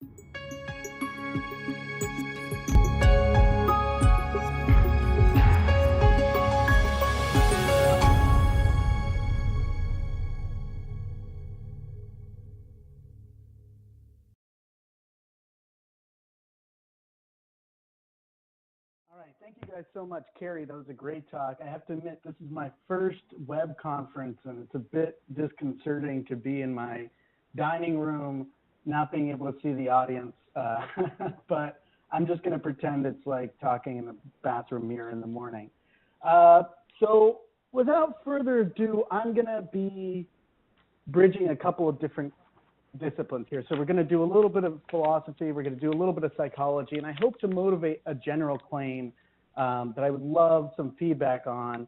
All right, thank you guys so much, Carrie. That was a great talk. I have to admit, this is my first web conference, and it's a bit disconcerting to be in my dining room, not being able to see the audience. But I'm just going to pretend it's like talking in the bathroom mirror in the morning. So without further ado, I'm going to be bridging a couple of different disciplines here. So we're going to do a little bit of philosophy, we're going to do a little bit of psychology, and I hope to motivate a general claim that I would love some feedback on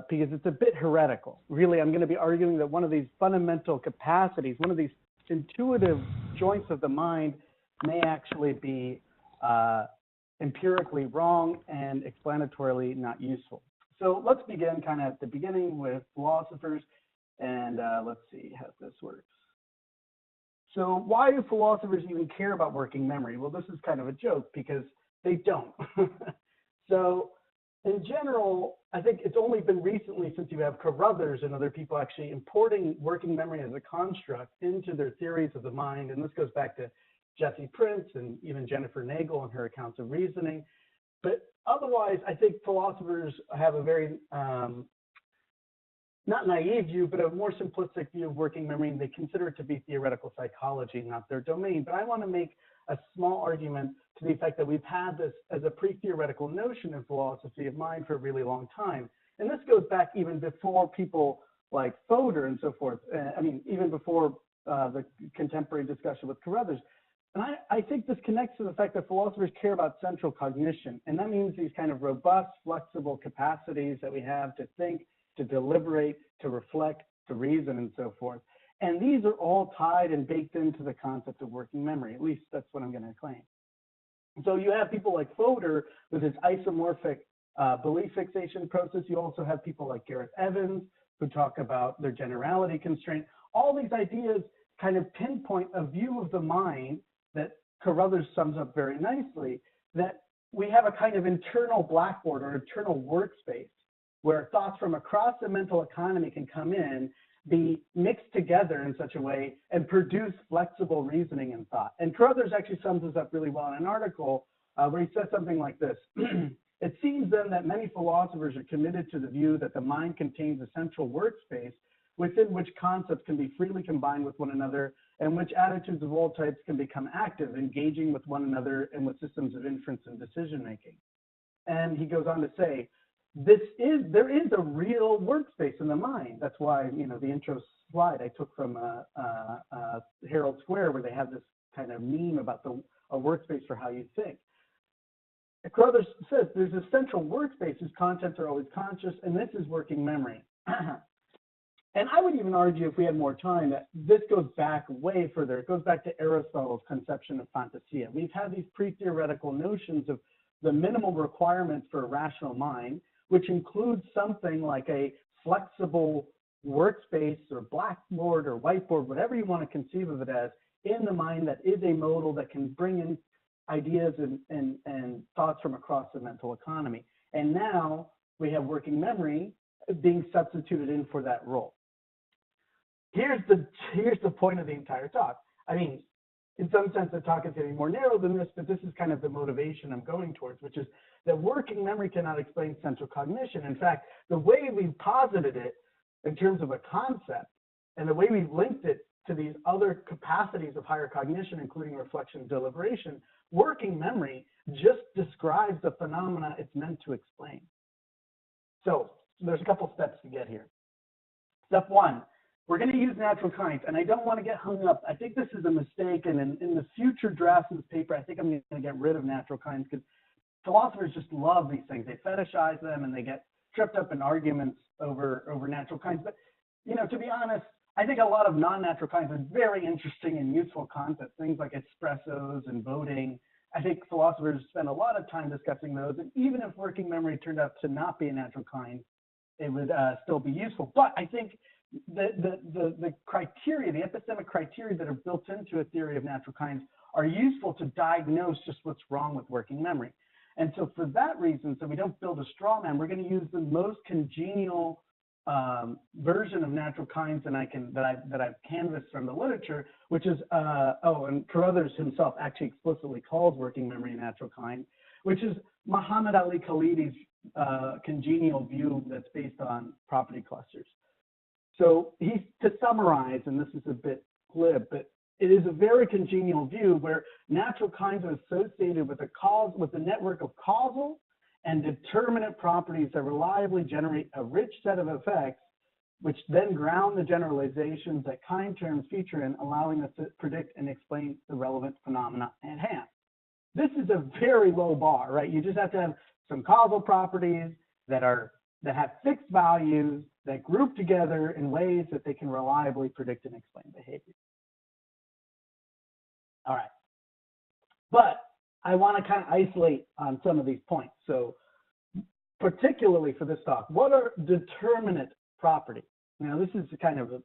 because it's a bit heretical. Really, I'm going to be arguing that one of these fundamental capacities, one of these intuitive joints of the mind may actually be empirically wrong and explanatorily not useful. So let's begin kind of at the beginning with philosophers, and let's see how this works. So why do philosophers even care about working memory? Well, this is kind of a joke because they don't. So in general, I think it's only been recently since you have Carruthers and other people actually importing working memory as a construct into their theories of the mind. And this goes back to Jesse Prince and even Jennifer Nagel and her accounts of reasoning. But otherwise, I think philosophers have a very not naive view, but a more simplistic view of working memory, and they consider it to be theoretical psychology, not their domain. But I want to make a small argument to the effect that we've had this as a pre-theoretical notion in philosophy of mind for a really long time. And this goes back even before people like Fodor and so forth. I mean, even before the contemporary discussion with Carruthers. And I think this connects to the fact that philosophers care about central cognition. And that means these kind of robust, flexible capacities that we have to think, to deliberate, to reflect, to reason, and so forth. And these are all tied and baked into the concept of working memory. At least that's what I'm going to claim. So you have people like Fodor with his isomorphic belief fixation process. You also have people like Gareth Evans who talk about their generality constraint. All these ideas kind of pinpoint a view of the mind that Carruthers sums up very nicely, that we have a kind of internal blackboard or internal workspace where thoughts from across the mental economy can come in, be mixed together in such a way, and produce flexible reasoning and thought. And Carruthers actually sums this up really well in an article where he says something like this. It seems then that many philosophers are committed to the view that the mind contains a central workspace within which concepts can be freely combined with one another, and which attitudes of all types can become active, engaging with one another and with systems of inference and decision-making. And he goes on to say, there is a real workspace in the mind. That's why, you know, the intro slide I took from Herald Square, where they have this kind of meme about a workspace for how you think. Carruthers says there's a central workspace whose contents are always conscious, and this is working memory. And I would even argue, if we had more time, that this goes back way further. It goes back to Aristotle's conception of fantasia. We've had these pre-theoretical notions of the minimal requirements for a rational mind, which includes something like a flexible workspace or blackboard or whiteboard, whatever you want to conceive of it as, in the mind that is a modal that can bring in ideas and thoughts from across the mental economy. And now we have working memory being substituted in for that role. Here's the point of the entire talk. I mean, in some sense, the talk is getting more narrow than this, but this is kind of the motivation I'm going towards, which is that working memory cannot explain central cognition. In fact, the way we've posited it in terms of a concept and the way we've linked it to these other capacities of higher cognition, including reflection and deliberation, working memory just describes the phenomena it's meant to explain. So there's a couple steps to get here. Step one, we're going to use natural kinds, and I don't want to get hung up. I think this is a mistake, and in the future drafts of this paper, I think I'm going to get rid of natural kinds because philosophers just love these things. They fetishize them, and they get tripped up in arguments over natural kinds. But, you know, to be honest, I think a lot of non-natural kinds are very interesting and useful concepts, things like espressos and voting. I think philosophers spend a lot of time discussing those, and even if working memory turned out to not be a natural kind, it would still be useful. But I think the criteria, the epistemic criteria that are built into a theory of natural kinds are useful to diagnose just what's wrong with working memory. And so for that reason, so we don't build a straw man, we're going to use the most congenial version of natural kinds that I've canvassed from the literature, which is, and Carruthers himself actually explicitly calls working memory a natural kind, which is Muhammad Ali Khalidi's congenial view that's based on property clusters. So to summarize, and this is a bit glib, but it is a very congenial view where natural kinds are associated with a network of causal and determinate properties that reliably generate a rich set of effects, which then ground the generalizations that kind terms feature in, allowing us to predict and explain the relevant phenomena at hand. This is a very low bar, right? You just have to have some causal properties that have fixed values that group together in ways that they can reliably predict and explain behavior. All right. But I want to kind of isolate on some of these points. So particularly for this talk, what are determinate properties? Now, this is kind of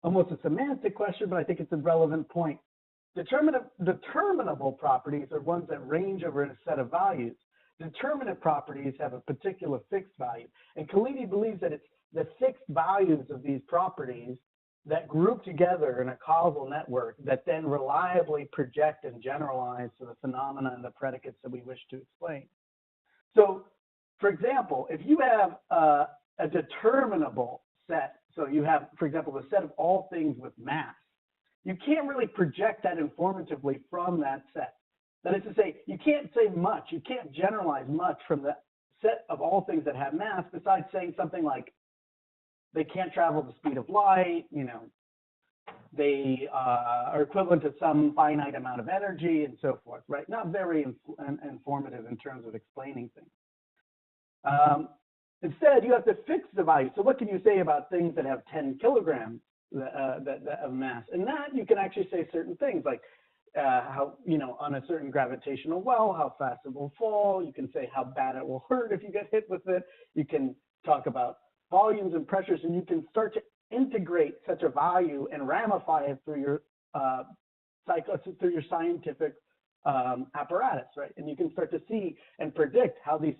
almost a semantic question, but I think it's a relevant point. Determinable properties are ones that range over a set of values. Determinate properties have a particular fixed value. And Khalidi believes that it's the fixed values of these properties that group together in a causal network that then reliably project and generalize to the phenomena and the predicates that we wish to explain. So, for example, if you have a determinable set, so you have, for example, the set of all things with mass, you can't really project that informatively from that set. That is to say, you can't say much, you can't generalize much from the set of all things that have mass besides saying something like, they can't travel the speed of light, they are equivalent to some finite amount of energy and so forth, right? Not very informative in terms of explaining things. Instead, you have to fix the value. So what can you say about things that have 10 kilograms of mass? And that you can actually say certain things like how, on a certain gravitational well, how fast it will fall. You can say how bad it will hurt if you get hit with it. You can talk about volumes and pressures, and you can start to integrate such a value and ramify it through your scientific apparatus, right? And you can start to see and predict how these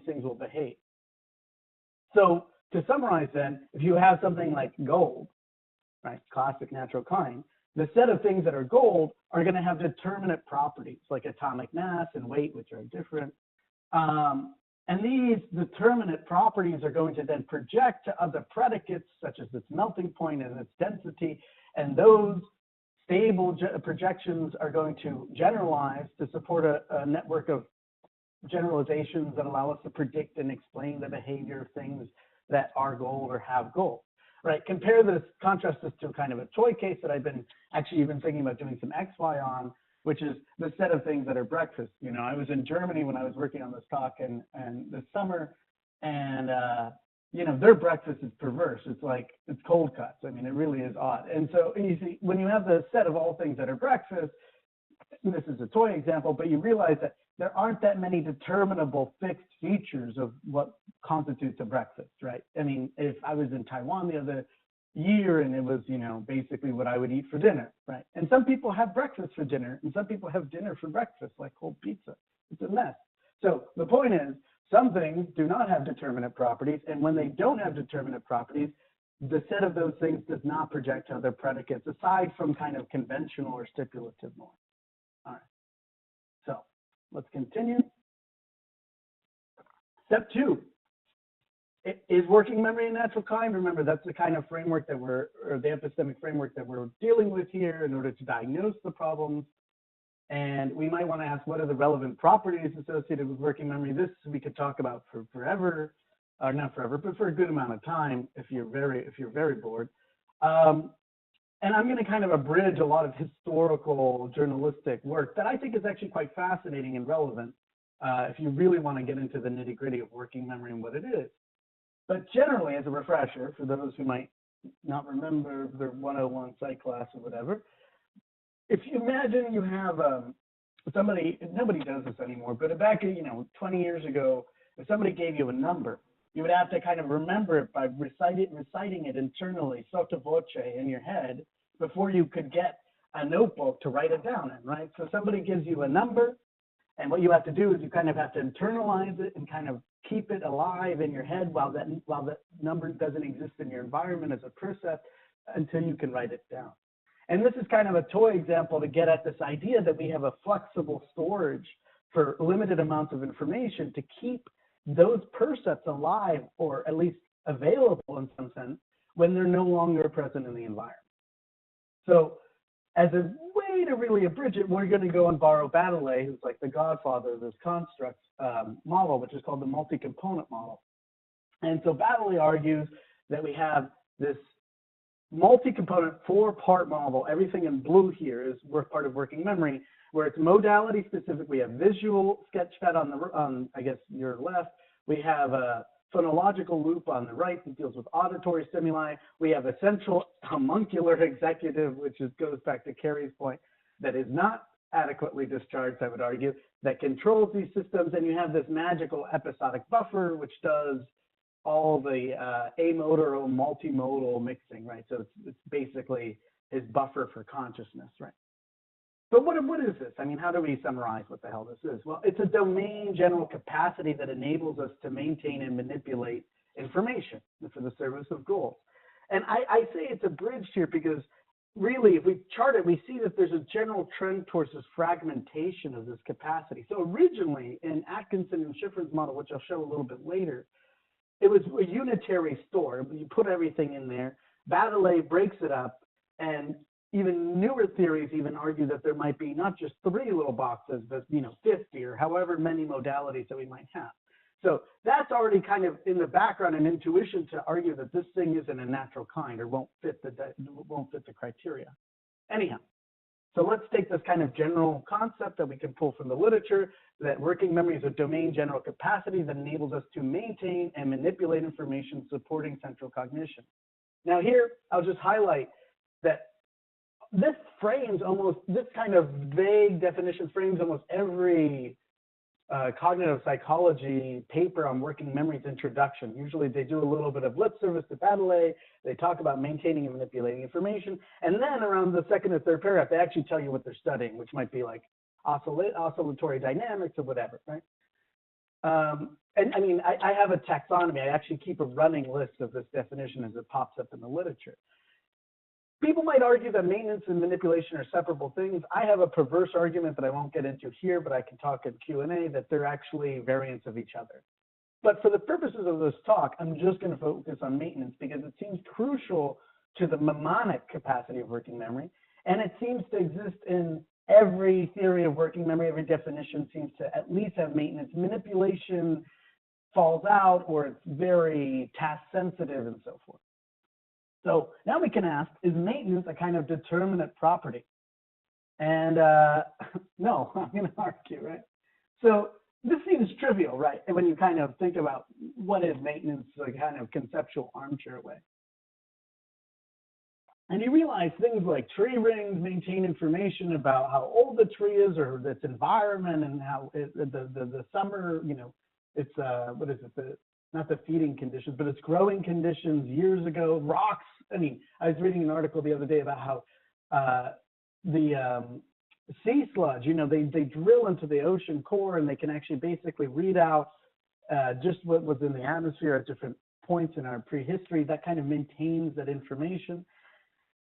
things will behave. So to summarize then, if you have something like gold, right, classic natural kind, the set of things that are gold are going to have determinate properties like atomic mass and weight, which are different. And these determinate properties are going to then project to other predicates, such as its melting point and its density. And those stable projections are going to generalize to support a network of generalizations that allow us to predict and explain the behavior of things that are gold or have gold. Right? Contrast this to kind of a toy case that I've been actually even thinking about doing some XY on, which is the set of things that are breakfast. I was in Germany when I was working on this talk and this summer, and their breakfast is perverse. It's cold cuts. I mean, it really is odd. And so you see, when you have the set of all things that are breakfast, this is a toy example, but you realize that there aren't that many determinable fixed features of what constitutes a breakfast, right? I mean, if I was in Taiwan the other year and it was, basically what I would eat for dinner, right? And some people have breakfast for dinner and some people have dinner for breakfast, like cold pizza. It's a mess. So the point is, some things do not have determinate properties, and when they don't have determinate properties, the set of those things does not project to other predicates aside from kind of conventional or stipulative norms. All right. So let's continue. Step 2. Is working memory a natural kind? Remember, that's the kind of framework that or the epistemic framework that we're dealing with here in order to diagnose the problems. And we might want to ask, what are the relevant properties associated with working memory? This we could talk about for forever, or not forever, but for a good amount of time if you're very bored. And I'm going to kind of abridge a lot of historical journalistic work that I think is actually quite fascinating and relevant if you really want to get into the nitty-gritty of working memory and what it is. But generally, as a refresher, for those who might not remember their 101 psych class or whatever, if you imagine you have somebody, nobody does this anymore, but back 20 years ago, if somebody gave you a number You would have to kind of remember it by reciting it internally, sotto voce in your head, before you could get a notebook to write it down in, right? So somebody gives you a number, and what you have to do is you kind of have to internalize it and kind of keep it alive in your head while that number doesn't exist in your environment as a percept until you can write it down. And this is kind of a toy example to get at this idea that we have a flexible storage for limited amounts of information to keep those percepts alive, or at least available in some sense, when they're no longer present in the environment. So as a way to really abridge it, we're going to go and borrow Baddeley, who's like the godfather of this construct model, which is called the multi-component model. And so Baddeley argues that we have this multi-component 4-part model. Everything in blue here is part of working memory, where it's modality specific. We have visual sketchpad on I guess your left. We have a phonological loop on the right that deals with auditory stimuli. We have a central homuncular executive, which goes back to Carrie's point, that is not adequately discharged, I would argue, that controls these systems. And you have this magical episodic buffer, which does all the amodal or multimodal mixing, right? So it's basically his buffer for consciousness, right? But what is this? I mean, how do we summarize what the hell this is? Well, it's a domain general capacity that enables us to maintain and manipulate information for the service of goals. And I say it's a bridge here because really, if we chart it, we see that there's a general trend towards this fragmentation of this capacity. So originally, in Atkinson and Schifrin's model, which I'll show a little bit later, it was a unitary store. You put everything in there. Baddeley breaks it up, and even newer theories even argue that there might be not just 3 little boxes, but 50 or however many modalities that we might have. So that's already kind of in the background and intuition to argue that this thing isn't a natural kind or won't fit the criteria. Anyhow, so let's take this kind of general concept that we can pull from the literature, that working memory is a domain general capacity that enables us to maintain and manipulate information supporting central cognition. Now here, I'll just highlight that this kind of vague definition frames almost every cognitive psychology paper on working memory's introduction. Usually they do a little bit of lip service to Baddeley. They talk about maintaining and manipulating information. And then around the second or third paragraph, they actually tell you what they're studying, which might be like oscillatory dynamics or whatever, right? And I mean, I have a taxonomy. I actually keep a running list of this definition as it pops up in the literature. People might argue that maintenance and manipulation are separable things. I have a perverse argument that I won't get into here, but I can talk in Q&A, that they're actually variants of each other. But for the purposes of this talk, I'm just going to focus on maintenance because it seems crucial to the mnemonic capacity of working memory, and it seems to exist in every theory of working memory. Every definition seems to at least have maintenance. Manipulation falls out, or it's very task sensitive and so forth. So now we can ask, is maintenance a kind of determinate property? And no, I'm going to argue, right? So this seems trivial, right? And when you kind of think about what is maintenance, like kind of conceptual armchair way. And you realize things like tree rings maintain information about how old the tree is or its environment and how the summer, it's, what is it, not the feeding conditions, but its growing conditions years ago. Rocks, I mean, I was reading an article the other day about how the sea sludge, they drill into the ocean core and they can actually basically read out just what was in the atmosphere at different points in our prehistory. That kind of maintains that information.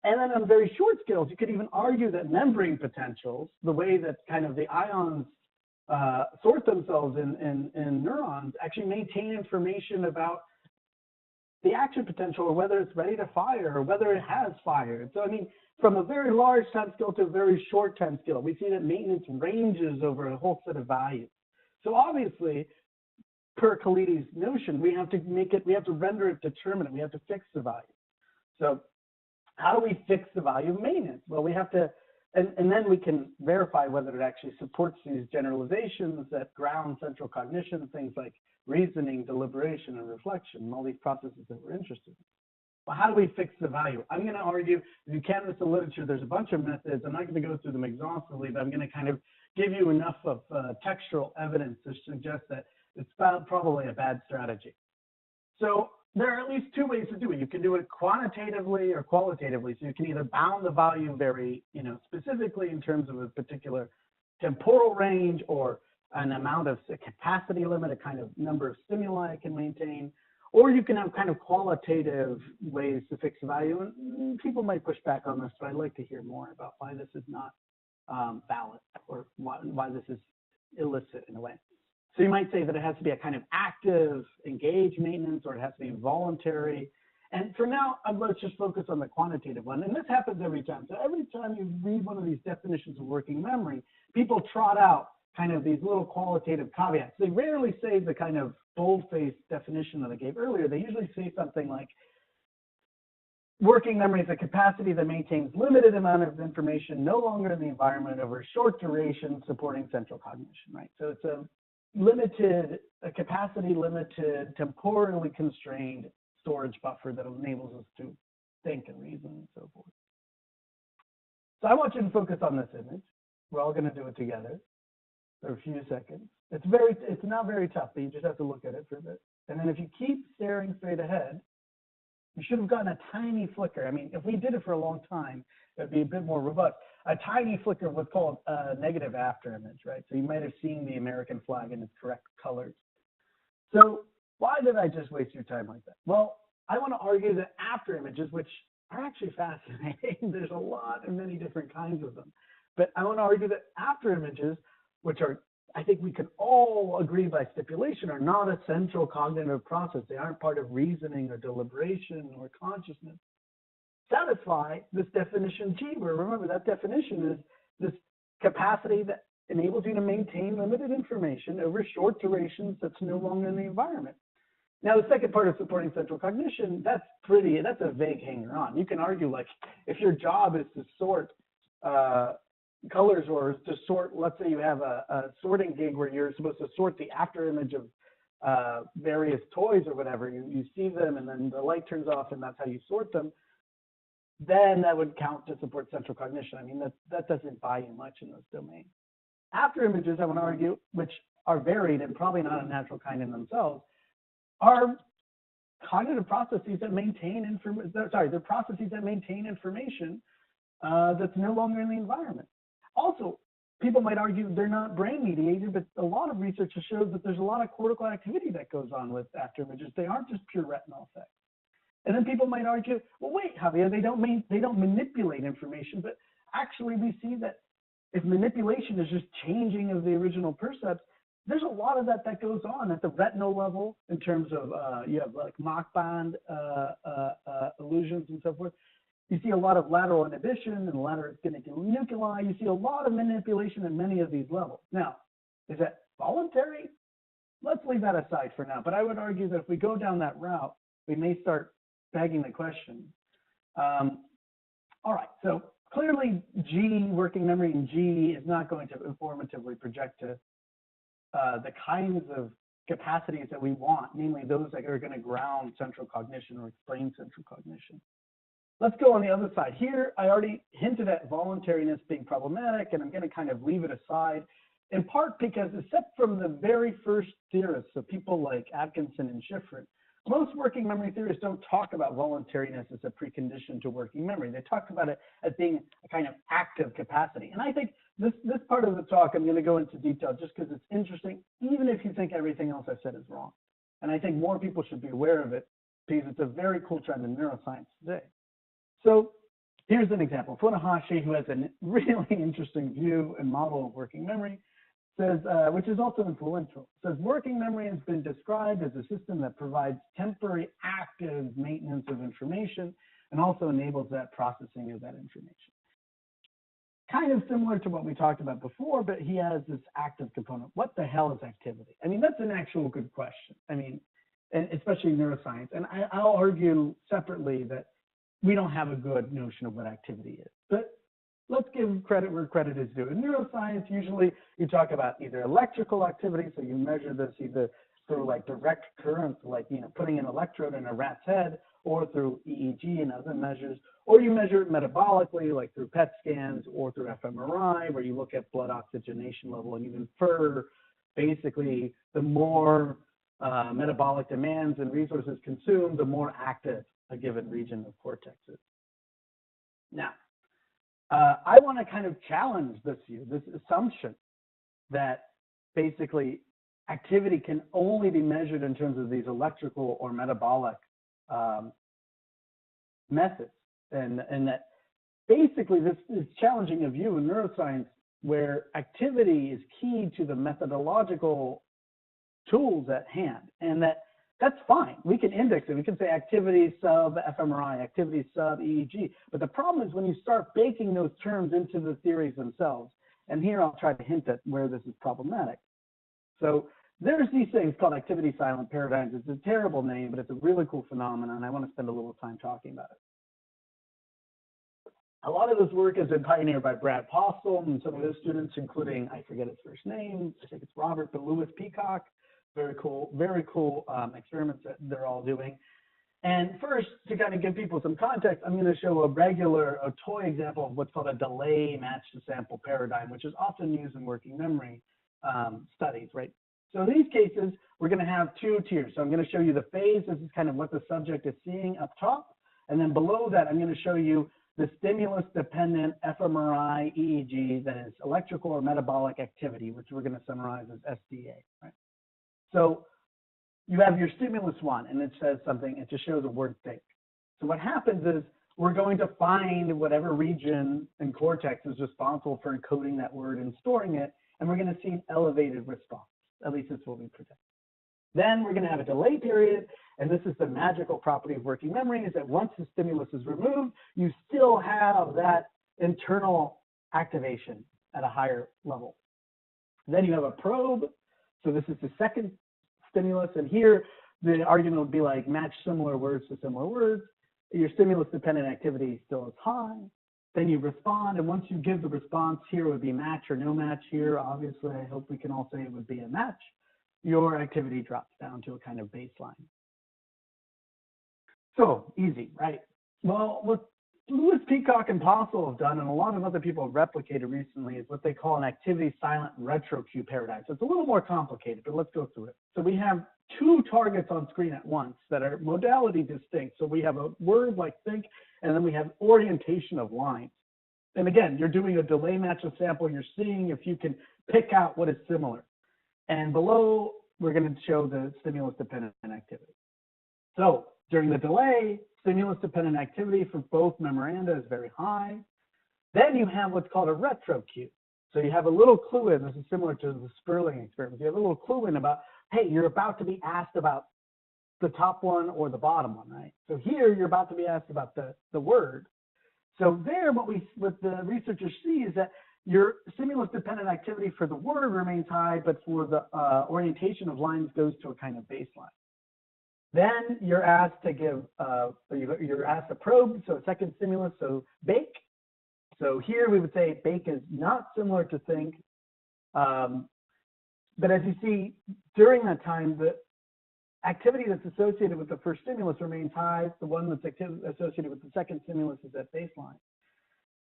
And then on very short scales, you could even argue that membrane potentials, the way that kind of the ions sort themselves in neurons, actually maintain information about the action potential, or whether it's ready to fire, or whether it has fired. So, I mean, from a very large time scale to a very short time scale, we see that maintenance ranges over a whole set of values. So obviously, per Khalid's notion, we have to render it determinate. We have to fix the value. So how do we fix the value of maintenance? Well, we have to, and then we can verify whether it actually supports these generalizations that ground central cognition, things like reasoning, deliberation, and reflection, all these processes that we're interested in. Well, how do we fix the value? I'm going to argue, if you canvass the literature, there's a bunch of methods. I'm not going to go through them exhaustively, but I'm going to kind of give you enough of textual evidence to suggest that it's probably a bad strategy. So there are at least two ways to do it. You can do it quantitatively or qualitatively. So you can either bound the value very, specifically in terms of a particular temporal range or an amount of a capacity limit, a kind of number of stimuli it can maintain, or you can have kind of qualitative ways to fix the value. And people might push back on this, but I'd like to hear more about why this is not valid, or why this is illicit in a way. So you might say that it has to be a kind of active, engaged maintenance, or it has to be voluntary. And for now, let's just focus on the quantitative one. And this happens every time. So every time you read one of these definitions of working memory, people trot out kind of these little qualitative caveats. They rarely say the kind of bold-faced definition that I gave earlier. They usually say something like, working memory is a capacity that maintains limited amount of information no longer in the environment over a short duration, supporting central cognition, right? So it's a capacity limited, temporally constrained storage buffer that enables us to think and reason and so forth. So I want you to focus on this image. We're all going to do it together for a few seconds. It's not very tough, but you just have to look at it for a bit. And then if you keep staring straight ahead, you should have gotten a tiny flicker. I mean, if we did it for a long time, it'd be a bit more robust. A tiny flicker of what's called a negative after image, right? So you might have seen the American flag in its correct colors. So why did I just waste your time like that? Well, I want to argue that after images, which are actually fascinating, there's a lot and many different kinds of them. But I want to argue that after images, which are, I think we can all agree by stipulation, are not a central cognitive process. They aren't part of reasoning or deliberation or consciousness. Satisfy this definition G, where remember that definition is this capacity that enables you to maintain limited information over short durations that's no longer in the environment. Now, the second part of supporting central cognition, that's a vague hanger-on. You can argue, like, if your job is to sort colors or to sort, let's say you have a sorting gig where you're supposed to sort the after image of various toys or whatever, you see them and then the light turns off and that's how you sort them, then that would count to support central cognition. I mean, that doesn't buy you much in those domains. After images, I want to argue, which are varied and probably not a natural kind in themselves, are cognitive processes that maintain information. They're processes that maintain information that's no longer in the environment. Also, people might argue they're not brain mediated, but a lot of research has shown that there's a lot of cortical activity that goes on with after images. They aren't just pure retinal effects. And then people might argue, well, wait, Javier, they don't manipulate information, but actually we see that if manipulation is just changing of the original percepts, there's a lot of that goes on at the retinal level in terms of you have like Mach band illusions and so forth. You see a lot of lateral inhibition and lateral genicular nuclei. You see a lot of manipulation at many of these levels. Now, is that voluntary? Let's leave that aside for now. But I would argue that if we go down that route, we may start begging the question. All right, so clearly G, working memory in G, is not going to informatively project to the kinds of capacities that we want, namely those that are going to ground central cognition or explain central cognition. Let's go on the other side. Here, I already hinted at voluntariness being problematic, and I'm going to kind of leave it aside, in part because except from the very first theorists, so people like Atkinson and Schifrin, most working memory theorists don't talk about voluntariness as a precondition to working memory. They talk about it as being a kind of active capacity. And I think this part of the talk, I'm going to go into detail just because it's interesting, even if you think everything else I've said is wrong. And I think more people should be aware of it because it's a very cool trend in neuroscience today. So here's an example. Funahashi, who has a really interesting view and model of working memory, says, which is also influential, says working memory has been described as a system that provides temporary active maintenance of information and also enables that processing of that information. Kind of similar to what we talked about before, but he has this active component. What the hell is activity? I mean, that's an actual good question. I mean, and especially in neuroscience. And I'll argue separately that we don't have a good notion of what activity is. But let's give credit where credit is due. In neuroscience, usually you talk about either electrical activity, so you measure this either through like direct current, like putting an electrode in a rat's head, or through EEG and other measures, or you measure it metabolically, like through PET scans or through fMRI, where you look at blood oxygenation level and you infer basically the more metabolic demands and resources consumed, the more active a given region of cortex is. Now, I want to kind of challenge this view, this assumption that basically activity can only be measured in terms of these electrical or metabolic methods, and that basically this is challenging a view in neuroscience where activity is key to the methodological tools at hand, and that's fine. We can index it. We can say activity sub fMRI, activity sub EEG. But the problem is when you start baking those terms into the theories themselves, and here I'll try to hint at where this is problematic. So there's these things called activity silent paradigms. It's a terrible name, but it's a really cool phenomenon, and I want to spend a little time talking about it. A lot of this work has been pioneered by Brad Postel and some of his students, including, I forget his first name, I think it's Robert, but Louis Peacock. Very cool experiments that they're all doing. And first, to kind of give people some context, I'm going to show a toy example of what's called a delay match to sample paradigm, which is often used in working memory studies, right? So in these cases, we're going to have two tiers. So I'm going to show you the phase. This is kind of what the subject is seeing up top. And then below that, I'm going to show you the stimulus-dependent fMRI EEG, that is electrical or metabolic activity, which we're going to summarize as SDA, right? So you have your stimulus one, and it says something, it just shows a word think. So what happens is we're going to find whatever region in cortex is responsible for encoding that word and storing it, and we're going to see an elevated response. At least that's what we predict. Then we're going to have a delay period, and this is the magical property of working memory, is that once the stimulus is removed, you still have that internal activation at a higher level. Then you have a probe. So this is the second stimulus, and here the argument would be like match similar words to similar words. Your stimulus-dependent activity still is high. Then you respond, and once you give the response, here would be match or no match. Here, obviously, I hope we can all say it would be a match. Your activity drops down to a kind of baseline. So easy, right? Well, what Louis Peacock and Postel have done, and a lot of other people have replicated recently, is what they call an activity silent retro cue paradigm. So it's a little more complicated, but let's go through it. So we have two targets on screen at once that are modality distinct. So we have a word like think, and then we have orientation of lines. And again, you're doing a delay match of sample. You're seeing if you can pick out what is similar. And below, we're going to show the stimulus-dependent activity. So during the delay, stimulus-dependent activity for both memoranda is very high. Then you have what's called a retro cue. So you have a little clue in. This is similar to the Sperling experiment. You have a little clue in about, hey, you're about to be asked about the top one or the bottom one, right? So here, you're about to be asked about the word. So there, what the researchers see is that your stimulus-dependent activity for the word remains high, but for the orientation of lines goes to a kind of baseline. Then you're asked to give, you're asked to probe, so a second stimulus, so bake. So here we would say bake is not similar to think. But as you see, during that time, the activity that's associated with the first stimulus remains high. The one that's associated with the second stimulus is at baseline.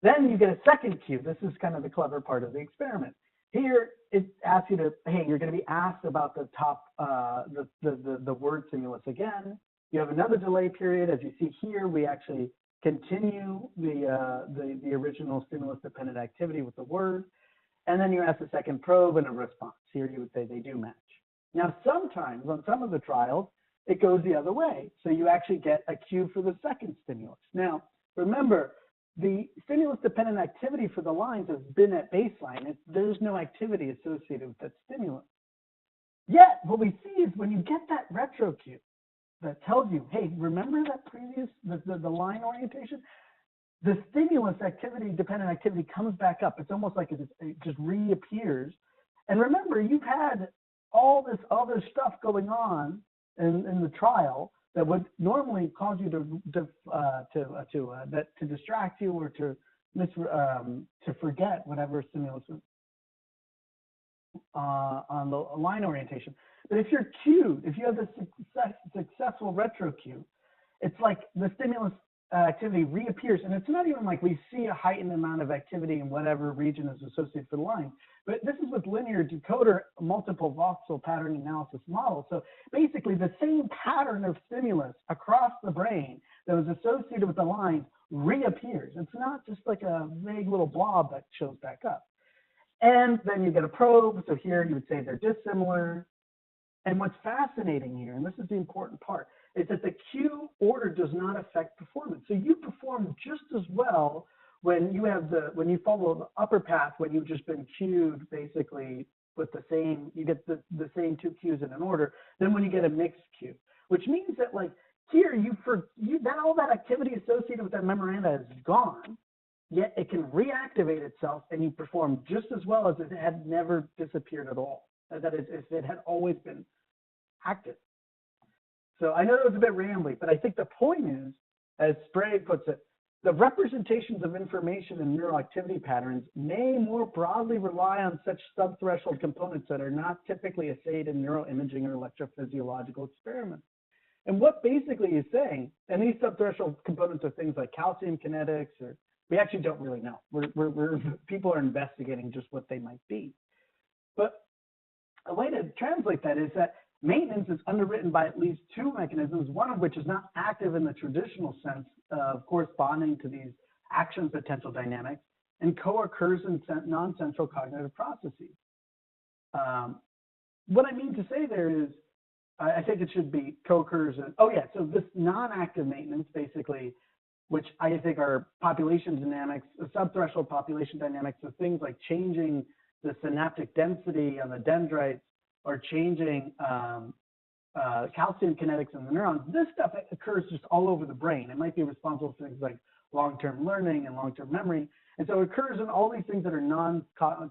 Then you get a second cue. This is kind of the clever part of the experiment. Here, it asks you to, hey, you're going to be asked about the top, the word stimulus again. You have another delay period. As you see here, we actually continue the original stimulus-dependent activity with the word. And then you ask a second probe and a response. Here you would say they do match. Now, sometimes on some of the trials, it goes the other way. So you actually get a cue for the second stimulus. Now, remember, the stimulus-dependent activity for the lines has been at baseline. There's no activity associated with that stimulus. Yet, what we see is when you get that retro cue that tells you, hey, remember that previous, the line orientation? The stimulus dependent activity comes back up. It's almost like it just reappears. And remember, you've had all this other stuff going on in the trial that would normally cause you to distract you or to forget whatever stimulus was on the line orientation. But if you're cued, if you have a successful retro cue, it's like the stimulus activity reappears, and it's not even like we see a heightened amount of activity in whatever region is associated for the line, but this is with linear decoder multiple voxel pattern analysis model. So basically the same pattern of stimulus across the brain that was associated with the line reappears. It's not just like a vague little blob that shows back up. And then you get a probe, so here you would say they're dissimilar. And what's fascinating here, and this is the important part, is that the cue order does not affect performance. So you perform just as well when you have when you follow the upper path, when you've just been cued basically with the same, you get the same two cues in an order, than when you get a mixed cue, which means that like here that all that activity associated with that memoranda is gone, yet it can reactivate itself and you perform just as well as if it had never disappeared at all. That is, if it had always been active. So I know that was a bit rambly, but I think the point is, as Sprague puts it, the representations of information in neural activity patterns may more broadly rely on such subthreshold components that are not typically assayed in neuroimaging or electrophysiological experiments. And what basically he's saying, and these subthreshold components are things like calcium kinetics, or we actually don't really know. People are investigating just what they might be. But a way to translate that is that maintenance is underwritten by at least two mechanisms, one of which is not active in the traditional sense of corresponding to these action potential dynamics and co-occurs in non-central cognitive processes. What I mean to say there is, I think it should be co-occurs in, so this non-active maintenance basically, which I think are population dynamics, subthreshold population dynamics, so things like changing the synaptic density on the dendrites or changing calcium kinetics in the neurons. This stuff occurs just all over the brain. It might be responsible for things like long-term learning and long-term memory. And so it occurs in all these things that are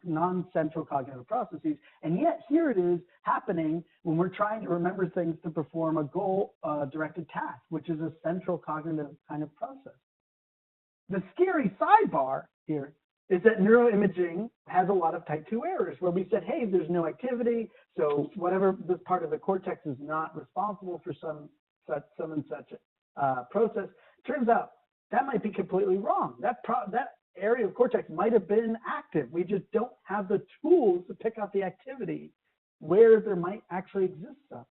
non-central cognitive processes. And yet here it is happening when we're trying to remember things to perform a goal-directed task, which is a central cognitive kind of process. The scary sidebar here is that neuroimaging has a lot of type 2 errors where we said, hey, there's no activity, so whatever this part of the cortex is not responsible for some and such process. Turns out that might be completely wrong. That area of cortex might have been active. We just don't have the tools to pick out the activity where there might actually exist stuff.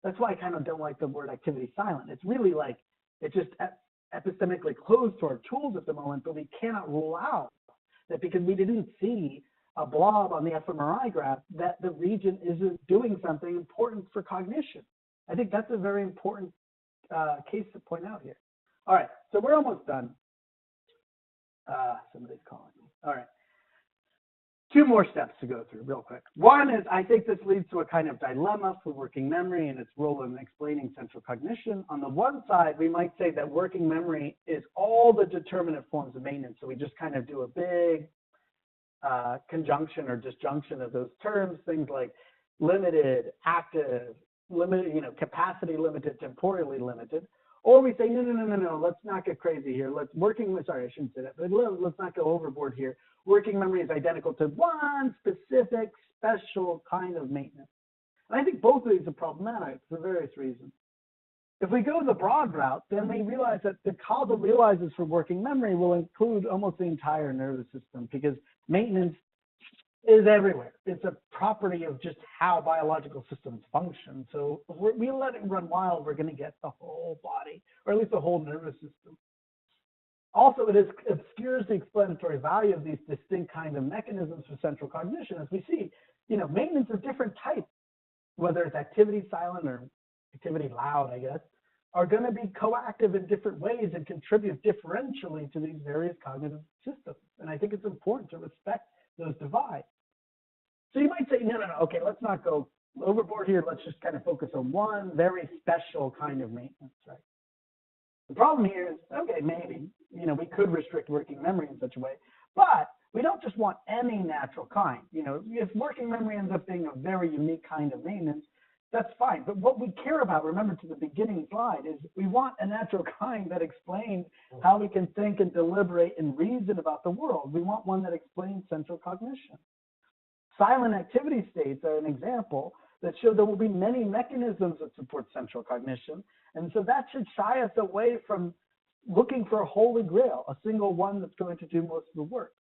That's why I kind of don't like the word activity silent. It's really like, it's just epistemically closed to our tools at the moment, but we cannot rule out that because we didn't see a blob on the fMRI graph, that the region isn't doing something important for cognition. I think that's a very important case to point out here. All right, so we're almost done. Somebody's calling me. All right. Two more steps to go through real quick. One is, I think this leads to a kind of dilemma for working memory and its role in explaining central cognition. On the one side, we might say that working memory is all the determinate forms of maintenance. So we just kind of do a big conjunction or disjunction of those terms, things like limited, active, limited, capacity limited, temporally limited. Or we say, no, let's not get crazy here. Sorry, I shouldn't say that, but let's not go overboard here. Working memory is identical to one specific, special kind of maintenance. And I think both of these are problematic for various reasons. If we go the broad route, then we realize that the causal realizers for working memory will include almost the entire nervous system because maintenance is everywhere. It's a property of just how biological systems function. So if we let it run wild, we're going to get the whole body, or at least the whole nervous system. Also, it obscures the explanatory value of these distinct kind of mechanisms for central cognition. As we see, maintenance of different types, whether it's activity silent or activity loud, I guess, are going to be coactive in different ways and contribute differentially to these various cognitive systems. And I think it's important to respect those divides. So you might say, no, okay, let's not go overboard here. Let's just kind of focus on one very special kind of maintenance, right? The problem here is, okay, maybe, we could restrict working memory in such a way, but we don't just want any natural kind. If working memory ends up being a very unique kind of maintenance, that's fine. But what we care about, remember to the beginning slide, is we want a natural kind that explains how we can think and deliberate and reason about the world. We want one that explains central cognition. Silent activity states are an example that show there will be many mechanisms that support central cognition. And so that should shy us away from looking for a holy grail, a single one that's going to do most of the work.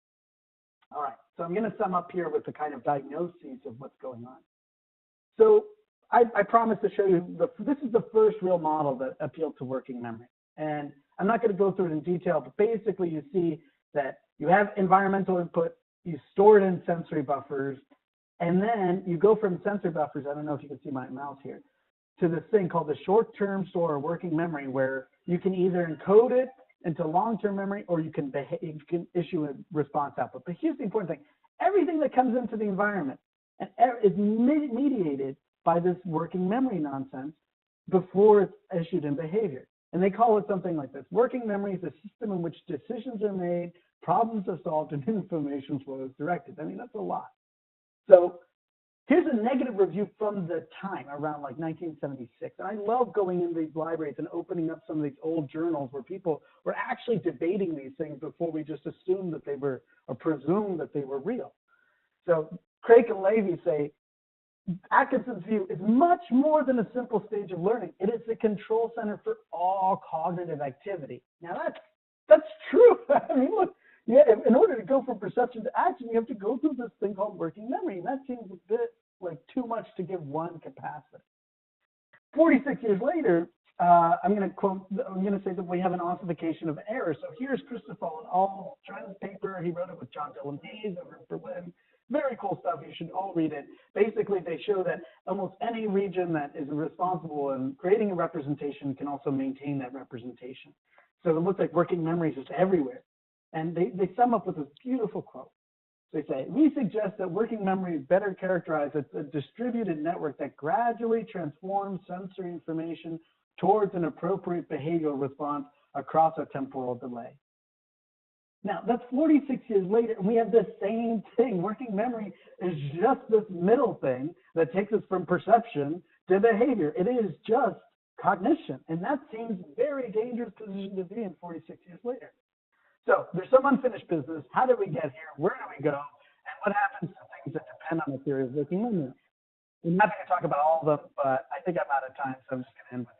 All right, so I'm going to sum up here with the kind of diagnoses of what's going on. So I promised to show you, this is the first real model that appealed to working memory. And I'm not going to go through it in detail, but basically you see that you have environmental input, you store it in sensory buffers, and then you go from sensory buffers, I don't know if you can see my mouse here, to this thing called the short-term store or working memory, where you can either encode it into long-term memory or you can issue a response output. But here's the important thing. Everything that comes into the environment is mediated by this working memory nonsense before it's issued in behavior. And they call it something like this. Working memory is a system in which decisions are made, problems are solved, and information flow is directed. I mean, that's a lot. So here's a negative review from the time, around like 1976. And I love going in these libraries and opening up some of these old journals where people were actually debating these things before we just assumed that they were, or presumed that they were real. So Craig and Lavin say, Atkinson's view is much more than a simple stage of learning. It is the control center for all cognitive activity. Now that's true. I mean, look, yeah, in order to go from perception to action, you have to go through this thing called working memory. And that seems a bit like too much to give one capacitor. 46 years later, I'm going to say that we have an ossification of error. So here's Christopher All China's paper. He wrote it with John Dylan Hayes over in Berlin. Very cool stuff. You should all read it. Basically, they show that almost any region that is responsible in creating a representation can also maintain that representation. So it looks like working memory is just everywhere. And they sum up with this beautiful quote. They say, we suggest that working memory is better characterized as a distributed network that gradually transforms sensory information towards an appropriate behavioral response across a temporal delay. Now, that's 46 years later, and we have the same thing. Working memory is just this middle thing that takes us from perception to behavior. It is just cognition, and that seems a very dangerous position to be in 46 years later. So there's some unfinished business. How did we get here? Where do we go? And what happens to things that depend on the theory of working memory? I'm happy to talk about all of them, but I think I'm out of time, so I'm just going to end with